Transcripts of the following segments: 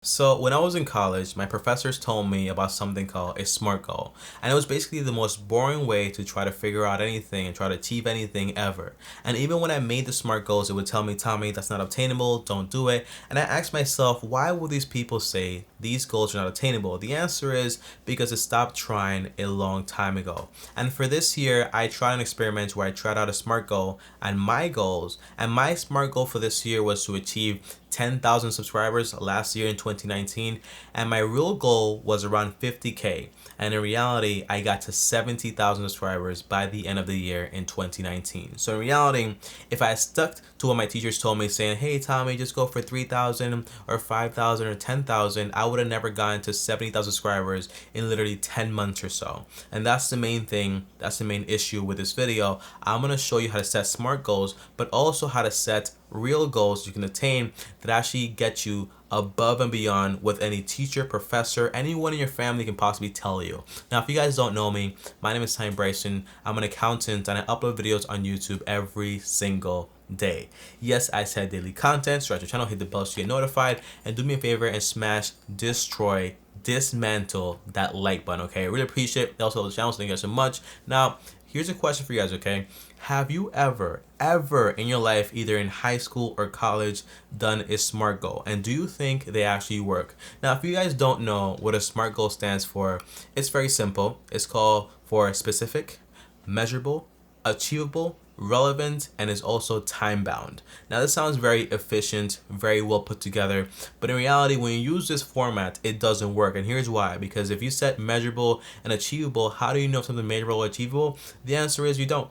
So when I was in college, my professors told me about something called a SMART goal. And it was basically the most boring way to try to figure out anything and try to achieve anything ever. And even when I made the SMART goals, it would tell me, Tommy, that's not obtainable, don't do it. And I asked myself, why would these people say these goals are not attainable? The answer is because I stopped trying a long time ago. And for this year, I tried an experiment where I tried out a SMART goal and my goals. And my SMART goal for this year was to achieve 10,000 subscribers last year in 2019, and my real goal was around 50K, and in reality I got to 70,000 subscribers by the end of the year in 2019. So in reality, if I stuck to what my teachers told me, saying, hey Tommy, just go for 3,000 or 5,000 or 10,000, I would have never gotten to 70,000 subscribers in literally 10 months or so. And that's the main thing, that's the main issue with this video. I'm going to show you how to set SMART goals, but also how to set real goals you can attain that actually get you above and beyond what any teacher, professor, anyone in your family can possibly tell you. Now, if you guys don't know me, my name is Ty Bryson. I'm an accountant and I upload videos on YouTube every single day. Yes, I said daily content. Subscribe to the channel, hit the bell to get notified, and do me a favor and smash, destroy, dismantle that like button, okay? I really appreciate it. Also, the channel, so thank you guys so much. Now, here's a question for you guys, okay? Have you ever in your life, either in high school or college, done a SMART goal? And do you think they actually work? Now, if you guys don't know what a SMART goal stands for, it's very simple. It's called for specific, measurable, achievable, relevant, and is also time bound. Now this sounds very efficient, very well put together, but in reality when you use this format it doesn't work, and here's why. Because if you set measurable and achievable, how do you know if something measurable or achievable? The answer is you don't.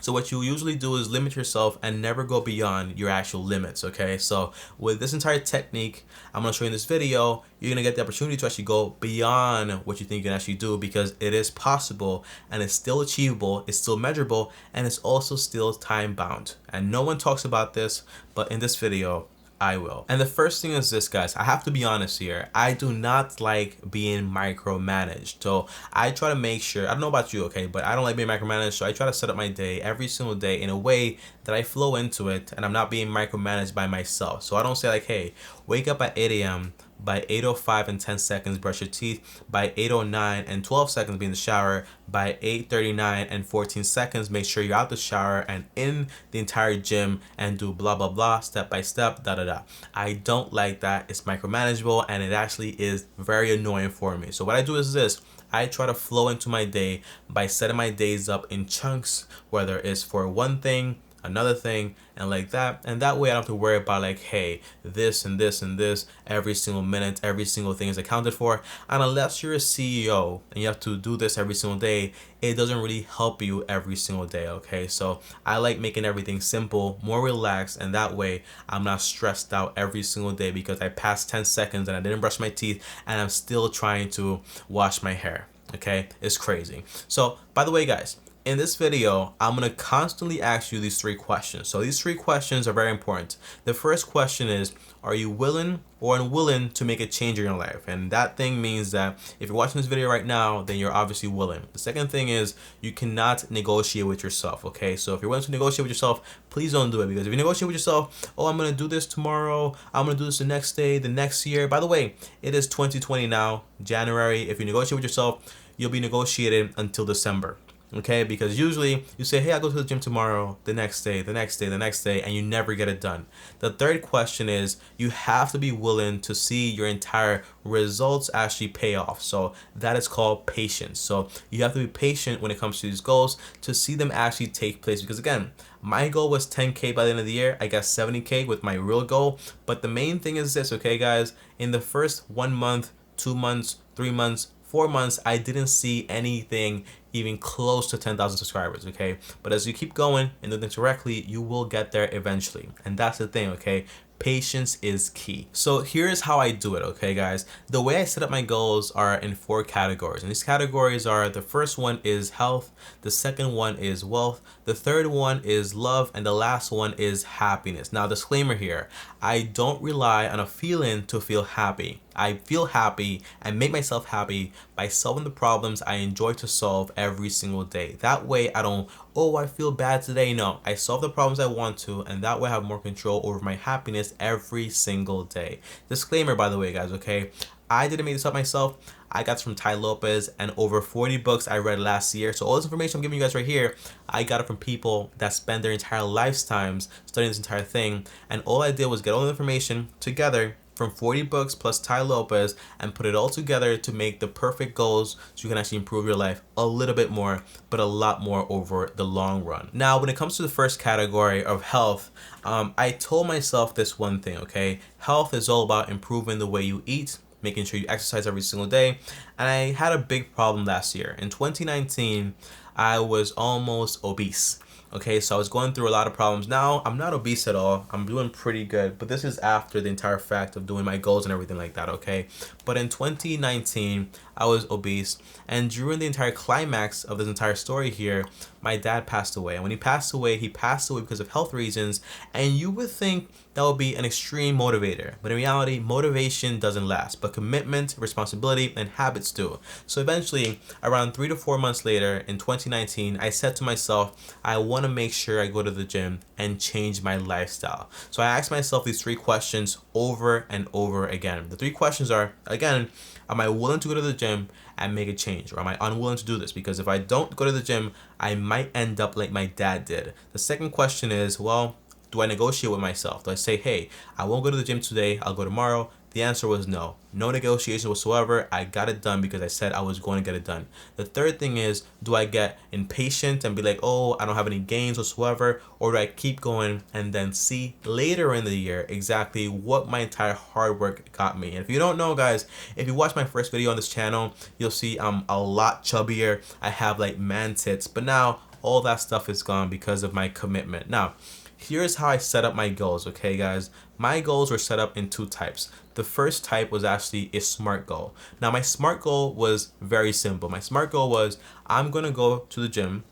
So what you usually do is limit yourself and never go beyond your actual limits, okay? So with this entire technique I'm going to show you in this video, you're going to get the opportunity to actually go beyond what you think you can actually do, because it is possible and it's still achievable, it's still measurable, and it's also still time bound. And no one talks about this, but in this video I will. And the first thing is this, guys. I have to be honest here. I do not like being micromanaged. So I try to make sure, I don't know about you, okay, but I don't like being micromanaged. So I try to set up my day every single day in a way that I flow into it and I'm not being micromanaged by myself. So I don't say like, hey, wake up at 8 a.m. by 8:05 and 10 seconds brush your teeth, by 8:09 and 12 seconds be in the shower, by 8:39 and 14 seconds make sure you're out the shower and in the entire gym, and do blah blah blah step by step, da da da. I don't like that. It's micromanageable and it actually is very annoying for me. So what I do is this: I try to flow into my day by setting my days up in chunks, whether it's for one thing, another thing, and like that. And that way I don't have to worry about like, hey, this and this and this every single minute, every single thing is accounted for. And unless you're a CEO and you have to do this every single day, it doesn't really help you every single day, okay? So I like making everything simple, more relaxed, and that way I'm not stressed out every single day because I passed 10 seconds and I didn't brush my teeth and I'm still trying to wash my hair, okay? It's crazy. So by the way, guys, in this video, I'm going to constantly ask you these 3 questions. So these 3 questions are very important. The first question is, are you willing or unwilling to make a change in your life? And that thing means that if you're watching this video right now, then you're obviously willing. The second thing is, you cannot negotiate with yourself, okay? So if you're willing to negotiate with yourself, please don't do it. Because if you negotiate with yourself, oh, I'm going to do this tomorrow, I'm going to do this the next day, the next year. By the way, it is 2020 now, January. If you negotiate with yourself, you'll be negotiating until December. Okay, because usually you say, hey, I'll go to the gym tomorrow, the next day, the next day, the next day, and you never get it done. The third question is, you have to be willing to see your entire results actually pay off. So that is called patience. So you have to be patient when it comes to these goals to see them actually take place. Because again, my goal was 10K by the end of the year. I got 70K with my real goal. But the main thing is this, okay, guys, in the first 1 month, 2 months, 3 months, 4 months, I didn't see anything even close to 10,000 subscribers, okay? But as you keep going and do things correctly, you will get there eventually. And that's the thing, okay? Patience is key. So here's how I do it, okay, guys? The way I set up my goals are in 4 categories. And these categories are, the first one is health, the second one is wealth, the third one is love, and the last one is happiness. Now, disclaimer here, I don't rely on a feeling to feel happy. I feel happy and make myself happy by solving the problems I enjoy to solve every single day. That way I don't, oh, I feel bad today. No, I solve the problems I want to, and that way I have more control over my happiness every single day. Disclaimer, by the way, guys, okay? I didn't make this up myself. I got this from Tai Lopez and over 40 books I read last year. So all this information I'm giving you guys right here, I got it from people that spend their entire lifetimes studying this entire thing. And all I did was get all the information together from 40 books plus Tai Lopez and put it all together to make the perfect goals so you can actually improve your life a little bit more, but a lot more over the long run. Now, when it comes to the first category of health, I told myself this one thing, okay? Health is all about improving the way you eat, making sure you exercise every single day. And I had a big problem last year. In 2019, I was almost obese. Okay, so I was going through a lot of problems. Now, I'm not obese at all. I'm doing pretty good. But this is after the entire fact of doing my goals and everything like that, okay? But in 2019, I was obese. And during the entire climax of this entire story here, my dad passed away. And when he passed away because of health reasons. And you would think that would be an extreme motivator. But in reality, motivation doesn't last. But commitment, responsibility, and habits do. So eventually, around 3 to 4 months later, in 2019, I said to myself, I want to make sure I go to the gym and change my lifestyle. So I asked myself these 3 questions over and over again. The 3 questions are, again, am I willing to go to the gym and make a change? Or am I unwilling to do this? Because if I don't go to the gym, I might end up like my dad did. The second question is, well, do I negotiate with myself? Do I say, hey, I won't go to the gym today, I'll go tomorrow? The answer was no. No negotiation whatsoever. I got it done because I said I was going to get it done. The third thing is, do I get impatient and be like, oh, I don't have any gains whatsoever? Or do I keep going and then see later in the year exactly what my entire hard work got me? And if you don't know, guys, if you watch my first video on this channel, you'll see I'm a lot chubbier. I have like man tits. But now all that stuff is gone because of my commitment. Now, here's how I set up my goals, okay, guys? My goals were set up in 2 types. The first type was actually a SMART goal. Now, my SMART goal was very simple. My SMART goal was, I'm going to go to the gym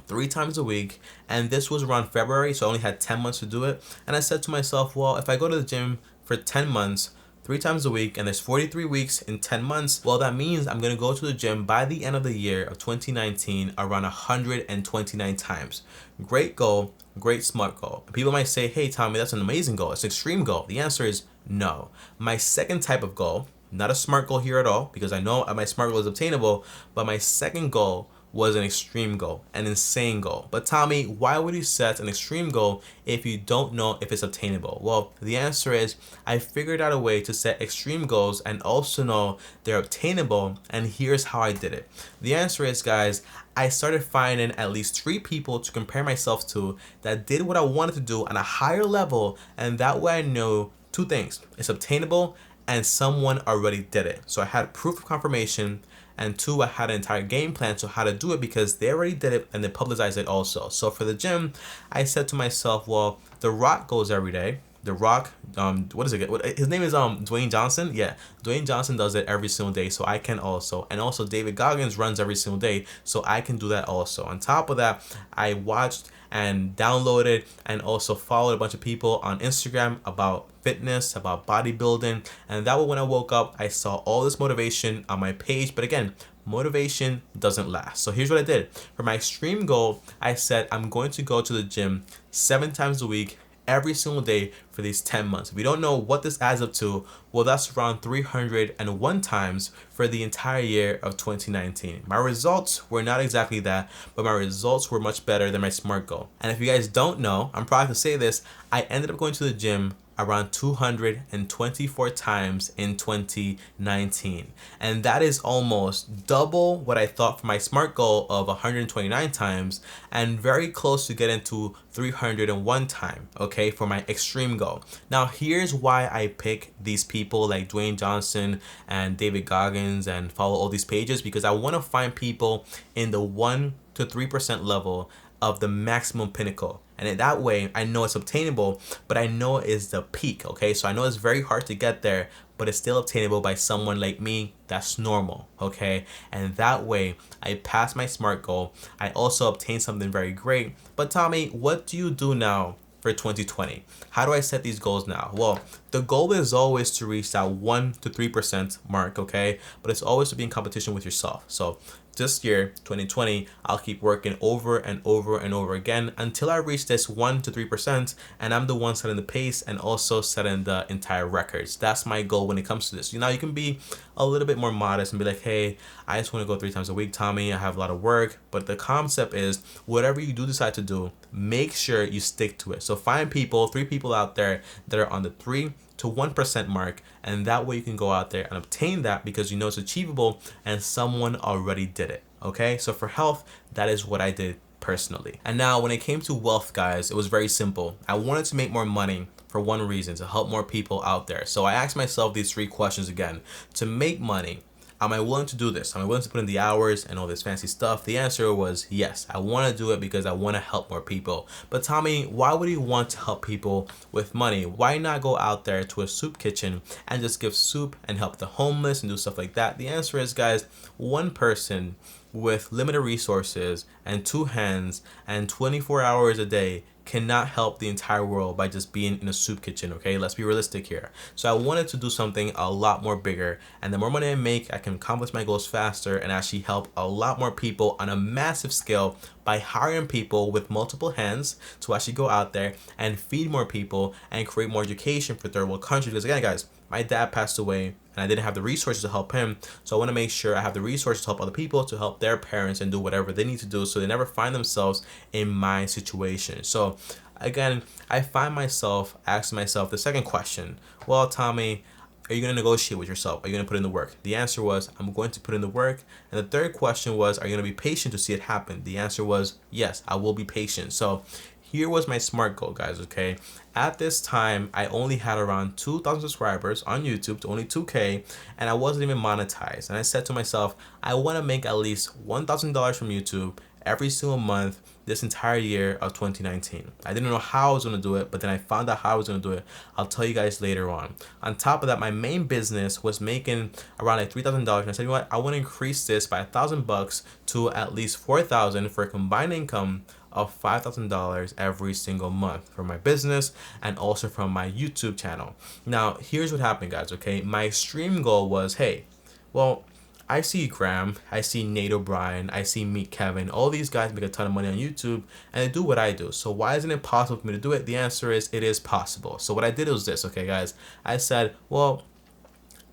3 times a week, and this was around February, so I only had 10 months to do it. And I said to myself, well, if I go to the gym for 10 months, 3 times a week, and there's 43 weeks in 10 months, well, that means I'm going to go to the gym by the end of the year of 2019 around 129 times. Great goal, great SMART goal. People might say, hey, Tommy, that's an amazing goal. It's an extreme goal. The answer is no. My second type of goal, not a SMART goal here at all, because I know my SMART goal is obtainable, but my second goal was an extreme goal, an insane goal. But Tommy, why would you set an extreme goal if you don't know if it's obtainable? Well, the answer is I figured out a way to set extreme goals and also know they're obtainable, and here's how I did it. The answer is, guys, I started finding at least 3 people to compare myself to that did what I wanted to do on a higher level, and that way I know 2 things. It's obtainable and someone already did it. So I had proof of confirmation, and 2, I had an entire game plan to how to do it because they already did it and they publicized it also. So for the gym, I said to myself, well, The Rock goes every day. The Rock, what is it? His name is Dwayne Johnson. Yeah, Dwayne Johnson does it every single day, so I can also. And also David Goggins runs every single day, so I can do that also. On top of that, I watched and downloaded and also followed a bunch of people on Instagram about fitness, about bodybuilding, and that way when I woke up, I saw all this motivation on my page. But again, motivation doesn't last. So here's what I did. For my extreme goal, I said I'm going to go to the gym 7 times a week, every single day for these 10 months. If you don't know what this adds up to, well, that's around 301 times for the entire year of 2019. My results were not exactly that, but my results were much better than my SMART goal. And if you guys don't know, I'm proud to say this, I ended up going to the gym around 224 times in 2019. And that is almost double what I thought for my SMART goal of 129 times and very close to getting to 301 time, okay, for my extreme goal. Now, here's why I pick these people like Dwayne Johnson and David Goggins and follow all these pages, because I want to find people in the 1 to 3% level of the maximum pinnacle. And in that way, I know it's obtainable, but I know it's the peak, okay? So I know it's very hard to get there, but it's still obtainable by someone like me that's normal, okay? And that way, I passed my SMART goal. I also obtained something very great. But Tommy, what do you do now for 2020? How do I set these goals now? Well, The goal is always to reach that 1 to 3% mark, okay? But it's always to be in competition with yourself. So this year, 2020, I'll keep working over and over and over again until I reach this 1 to 3%, and I'm the one setting the pace and also setting the entire records. That's my goal when it comes to this. You know, you can be a little bit more modest and be like, hey, I just want to go 3 times a week, Tommy. I have a lot of work. But the concept is whatever you do decide to do, make sure you stick to it. So find people, 3 people out there that are on the 3 to 1% mark, and that way you can go out there and obtain that because you know it's achievable and someone already did it. Okay, so for health, that is what I did personally. And now when it came to wealth, guys, it was very simple. I wanted to make more money for one reason, to help more people out there. So I asked myself these 3 questions again. To make money, am I willing to do this? Am I willing to put in the hours and all this fancy stuff? The answer was yes. I want to do it because I want to help more people. But Tommy, why would you want to help people with money? Why not go out there to a soup kitchen and just give soup and help the homeless and do stuff like that? The answer is, guys, one person with limited resources and 2 hands and 24 hours a day cannot help the entire world by just being in a soup kitchen, okay? Let's be realistic here. So I wanted to do something a lot more bigger, and the more money I make, I can accomplish my goals faster and actually help a lot more people on a massive scale by hiring people with multiple hands to actually go out there and feed more people and create more education for third world countries. Because again, guys, my dad passed away and I didn't have the resources to help him. So I want to make sure I have the resources to help other people, to help their parents and do whatever they need to do so they never find themselves in my situation. So again, I find myself asking myself the second question. Well, Tommy, are you going to negotiate with yourself? Are you going to put in the work? The answer was, I'm going to put in the work. And the third question was, are you going to be patient to see it happen? The answer was, yes, I will be patient. So here was my SMART goal, guys, okay? At this time, I only had around 2,000 subscribers on YouTube, to only 2K, and I wasn't even monetized. And I said to myself, I want to make at least $1,000 from YouTube every single month this entire year of 2019. I didn't know how I was going to do it, but then I found out how I was going to do it. I'll tell you guys later on. On top of that, my main business was making around like $3,000, and I said, you know what, I want to increase this by $1,000 to at least $4,000 for a combined income of $5,000 every single month for my business and also from my YouTube channel. Now, here's what happened, guys, okay? My extreme goal was, hey, well, I see Graham, I see Nate O'Brien, I see Meet Kevin. All these guys make a ton of money on YouTube and they do what I do. So why isn't it possible for me to do it? The answer is, it is possible. So what I did was this, okay, guys? I said, well,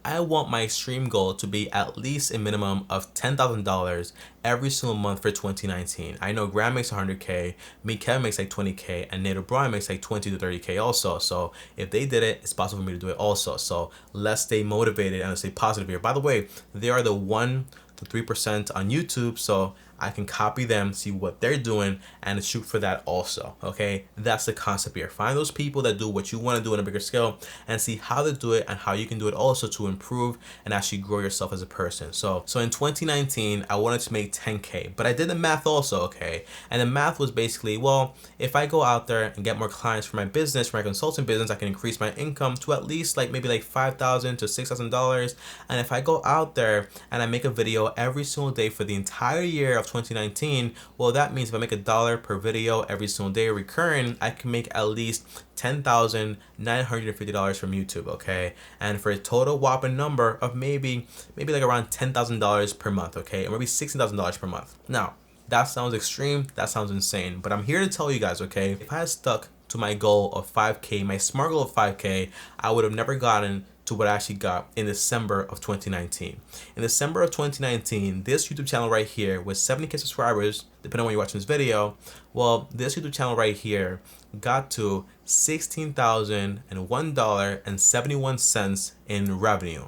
I want my extreme goal to be at least a minimum of $10,000 every single month for 2019. I know Graham makes 100K, me Kevin makes like 20K, and Nate O'Brien makes like 20 to 30K also. So if they did it, it's possible for me to do it also. So let's stay motivated and let's stay positive here. By the way, they are the 1 to 3% on YouTube, so I can copy them, see what they're doing, and shoot for that also, okay? That's the concept here. Find those people that do what you want to do on a bigger scale and see how to do it and how you can do it also to improve and actually grow yourself as a person. So in 2019, I wanted to make 10K, but I did the math also, okay? And the math was basically, well, if I go out there and get more clients for my business, for my consulting business, I can increase my income to at least like maybe like $5,000 to $6,000. And if I go out there and I make a video every single day for the entire year of 2019, well, that means if I make $1 per video every single day recurring, I can make at least $10,950 from YouTube, okay? And for a total whopping number of maybe like around $10,000 per month, okay? Or maybe $16,000 per month. Now, that sounds extreme, that sounds insane, but I'm here to tell you guys, okay? If I had stuck to my goal of 5K, my SMART goal of 5K, I would have never gotten to what I actually got in December of 2019. In December of 2019, this YouTube channel right here with 70K subscribers, depending on when you're watching this video, well, this YouTube channel right here got to $16,001.71 in revenue,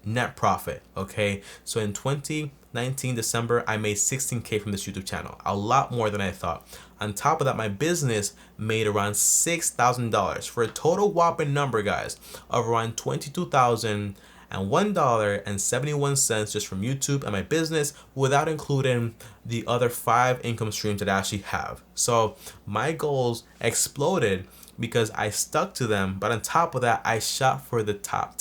net profit, okay? So in 2019 December, I made 16K from this YouTube channel, a lot more than I thought. On top of that, my business made around $6,000 for a total whopping number, guys, of around $22,001.71 just from YouTube and my business, without including the other 5 income streams that I actually have. So my goals exploded because I stuck to them, but on top of that, I shot for the top.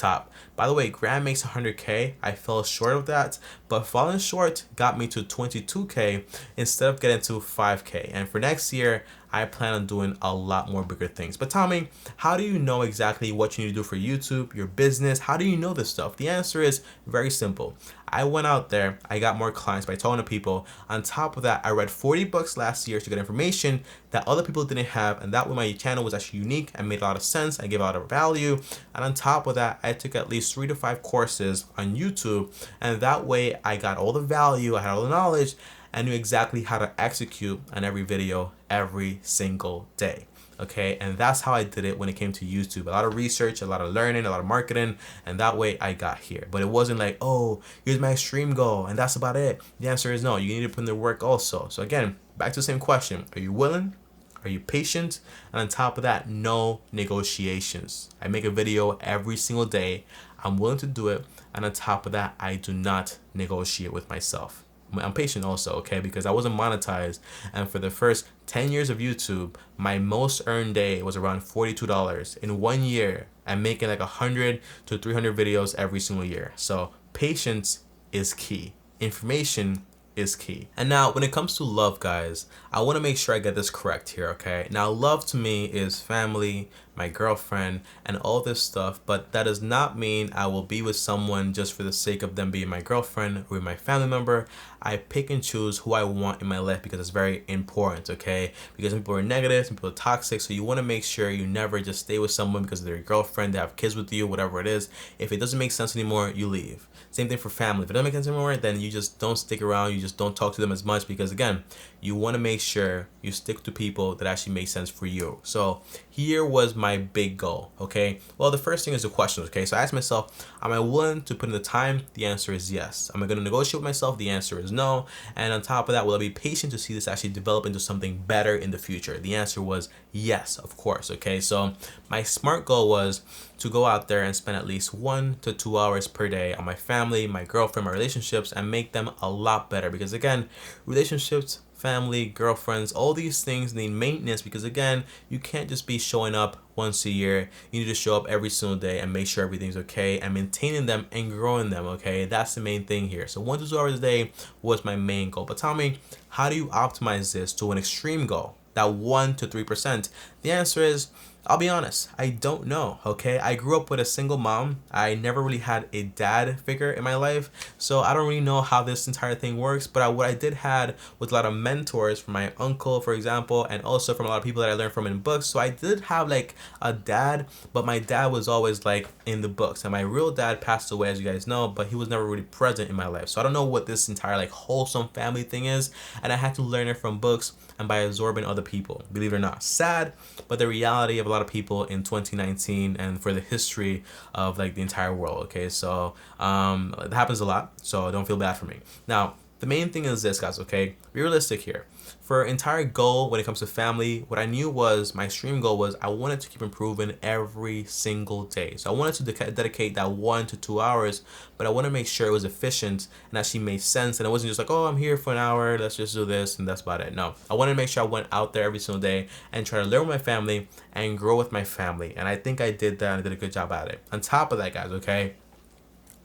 By the way, Graham makes 100K. I fell short of that, but falling short got me to 22K instead of getting to 5K. And for next year, I plan on doing a lot more bigger things. But tell me, how do you know exactly what you need to do for YouTube, your business? How do you know this stuff? The answer is very simple. I went out there, I got more clients by talking to people. On top of that, I read 40 books last year to get information that other people didn't have, and that way my channel was actually unique and made a lot of sense. I gave a lot of value. And on top of that, I took at least 3 to 5 courses on YouTube, and that way I got all the value, I had all the knowledge, and knew exactly how to execute on every video every single day. Okay, and that's how I did it when it came to YouTube. A lot of research, a lot of learning, a lot of marketing, and that way I got here. But it wasn't like, oh, here's my extreme goal and that's about it. The answer is no. You need to put in the work also. So again, back to the same question. Are you willing? Are you patient? And on top of that, no negotiations. I make a video every single day. I'm willing to do it. And on top of that, I do not negotiate with myself. I'm patient also, okay, because I wasn't monetized, and for the first 10 years of YouTube, my most earned day was around $42. In 1 year, I'm making like 100 to 300 videos every single year. So patience is key. Information is key. And now when it comes to love, guys, I want to make sure I get this correct here, okay? Now love to me is family, my girlfriend, and all this stuff, but that does not mean I will be with someone just for the sake of them being my girlfriend or my family member. I pick and choose who I want in my life because it's very important, okay? Because some people are negative, some people are toxic, so you want to make sure you never just stay with someone because they're your girlfriend, they have kids with you, whatever it is. If it doesn't make sense anymore, you leave. Same thing for family. If it doesn't make sense anymore, then you just don't stick around, you just don't talk to them as much, because again, you want to make sure you stick to people that actually make sense for you. So here was my big goal, okay? Well, the first thing is the questions, okay? So I asked myself, am I willing to put in the time? The answer is yes. Am I going to negotiate with myself? The answer is no. And on top of that, will I be patient to see this actually develop into something better in the future? The answer was yes, of course, okay? So my SMART goal was to go out there and spend at least 1 to 2 hours per day on my family, my girlfriend, my relationships, and make them a lot better. Because again, relationships, family, girlfriends, all these things need maintenance, because again, you can't just be showing up once a year. You need to show up every single day and make sure everything's okay and maintaining them and growing them, okay? That's the main thing here. So 1 to 2 hours a day was my main goal. But tell me, how do you optimize this to an extreme goal? That 1 to 3%? The answer is, I'll be honest, I don't know, okay? I grew up with a single mom. I never really had a dad figure in my life, so I don't really know how this entire thing works, but what I did had was a lot of mentors from my uncle, for example, and also from a lot of people that I learned from in books. So I did have like a dad, but my dad was always like in the books, and my real dad passed away, as you guys know, but he was never really present in my life. So I don't know what this entire like wholesome family thing is, and I had to learn it from books and by absorbing other people, believe it or not. Sad, but the reality of a lot of people in 2019 and for the history of like the entire world, okay? So it happens a lot, so don't feel bad for me. Now, the main thing is this, guys, okay? Be realistic here. For entire goal when it comes to family, what I knew was my extreme goal was I wanted to keep improving every single day. So I wanted to dedicate that 1 to 2 hours, but I want to make sure it was efficient and actually made sense. And it wasn't just like, oh, I'm here for an hour, let's just do this, and that's about it. No, I wanted to make sure I went out there every single day and try to learn with my family and grow with my family. And I think I did that and I did a good job at it. On top of that, guys, okay,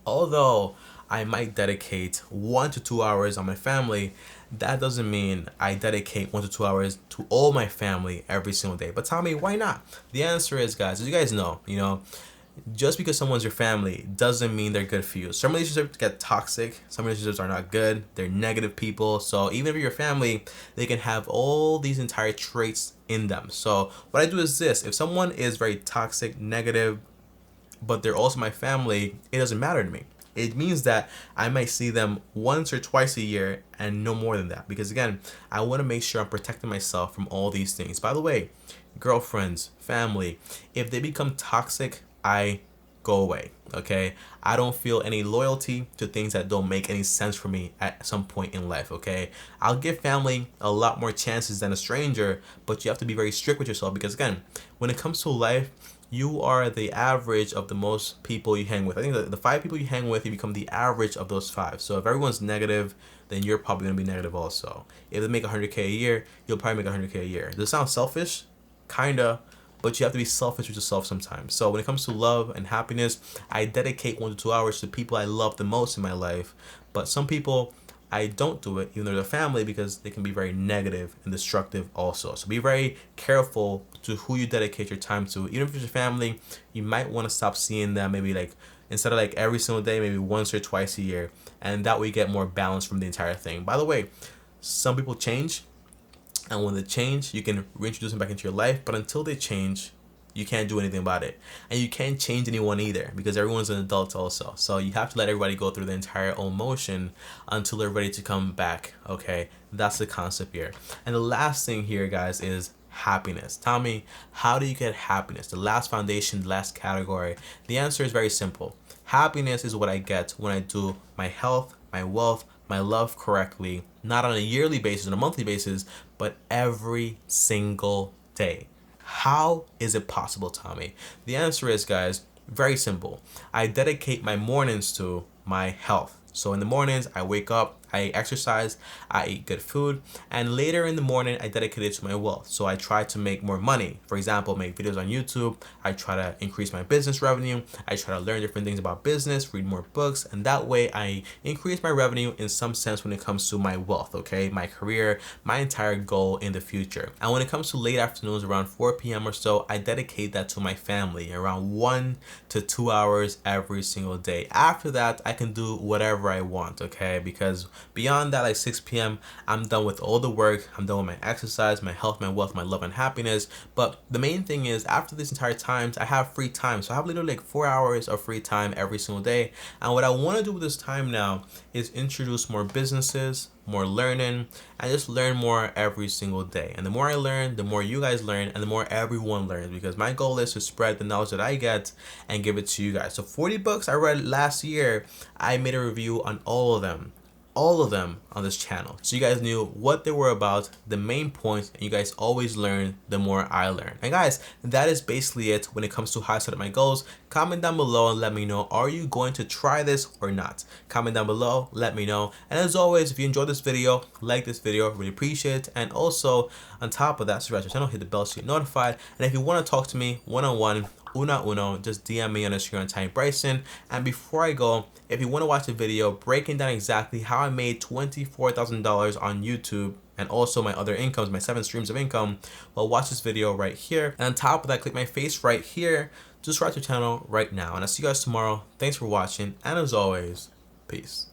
although I might dedicate 1 to 2 hours on my family, that doesn't mean I dedicate 1 to 2 hours to all my family every single day. But tell me, why not? The answer is, guys, as you guys know, just because someone's your family doesn't mean they're good for you. Some relationships get toxic. Some relationships are not good. They're negative people. So even if you're your family, they can have all these entire traits in them. So what I do is this: if someone is very toxic, negative, but they're also my family, it doesn't matter to me. It means that I might see them once or twice a year and no more than that. Because again, I want to make sure I'm protecting myself from all these things. By the way, girlfriends, family, if they become toxic, I go away, okay? I don't feel any loyalty to things that don't make any sense for me at some point in life, okay? I'll give family a lot more chances than a stranger, but you have to be very strict with yourself, because again, when it comes to life, you are the average of the most people you hang with. I think the 5 people you hang with, you become the average of those 5. So if everyone's negative, then you're probably going to be negative also. If they make 100K a year, you'll probably make 100K a year. Does it sound selfish? Kinda. But you have to be selfish with yourself sometimes. So when it comes to love and happiness, I dedicate 1 to 2 hours to people I love the most in my life. But some people, I don't do it, even though they're family, because they can be very negative and destructive also. So be very careful to who you dedicate your time to. Even if it's your family, you might want to stop seeing them maybe like instead of like every single day, maybe once or twice a year. And that way you get more balance from the entire thing. By the way, some people change, and when they change, you can reintroduce them back into your life. But until they change, you can't do anything about it. And you can't change anyone either, because everyone's an adult also. So you have to let everybody go through the entire own motion until they're ready to come back, okay? That's the concept here. And the last thing here, guys, is happiness. Tell me, how do you get happiness? The last foundation, the last category. The answer is very simple. Happiness is what I get when I do my health, my wealth, my love correctly, not on a yearly basis, on a monthly basis, but every single day. How is it possible, Tommy? The answer is, guys, very simple. I dedicate my mornings to my health. So in the mornings, I wake up, I exercise, I eat good food, and later in the morning, I dedicate it to my wealth. So I try to make more money. For example, make videos on YouTube. I try to increase my business revenue. I try to learn different things about business, read more books, and that way I increase my revenue in some sense when it comes to my wealth, okay? My career, my entire goal in the future. And when it comes to late afternoons around 4 p.m. or so, I dedicate that to my family around 1 to 2 hours every single day. After that, I can do whatever I want, okay? Because beyond that, like 6 p.m., I'm done with all the work. I'm done with my exercise, my health, my wealth, my love, and happiness. But the main thing is, after this entire times, I have free time. So I have literally like 4 hours of free time every single day. And what I want to do with this time now is introduce more businesses, more learning, and just learn more every single day. And the more I learn, the more you guys learn, and the more everyone learns, because my goal is to spread the knowledge that I get and give it to you guys. So 40 books I read last year, I made a review on all of them on this channel, so you guys knew what they were about, the main points, and you guys always learn the more I learn. And guys, that is basically it when it comes to how I set up my goals. Comment down below and let me know, are you going to try this or not? Comment down below, let me know. And as always, if you enjoyed this video, like this video, really appreciate it. And also on top of that, subscribe to the channel, hit the bell so you're notified. And if you want to talk to me one-on-one, uno, just DM me on Instagram, Tiny Bryson. And before I go, if you want to watch a video breaking down exactly how I made $24,000 on YouTube and also my other incomes, my 7 streams of income, well, watch this video right here. And on top of that, click my face right here to subscribe to the channel right now. And I'll see you guys tomorrow. Thanks for watching, and as always, peace.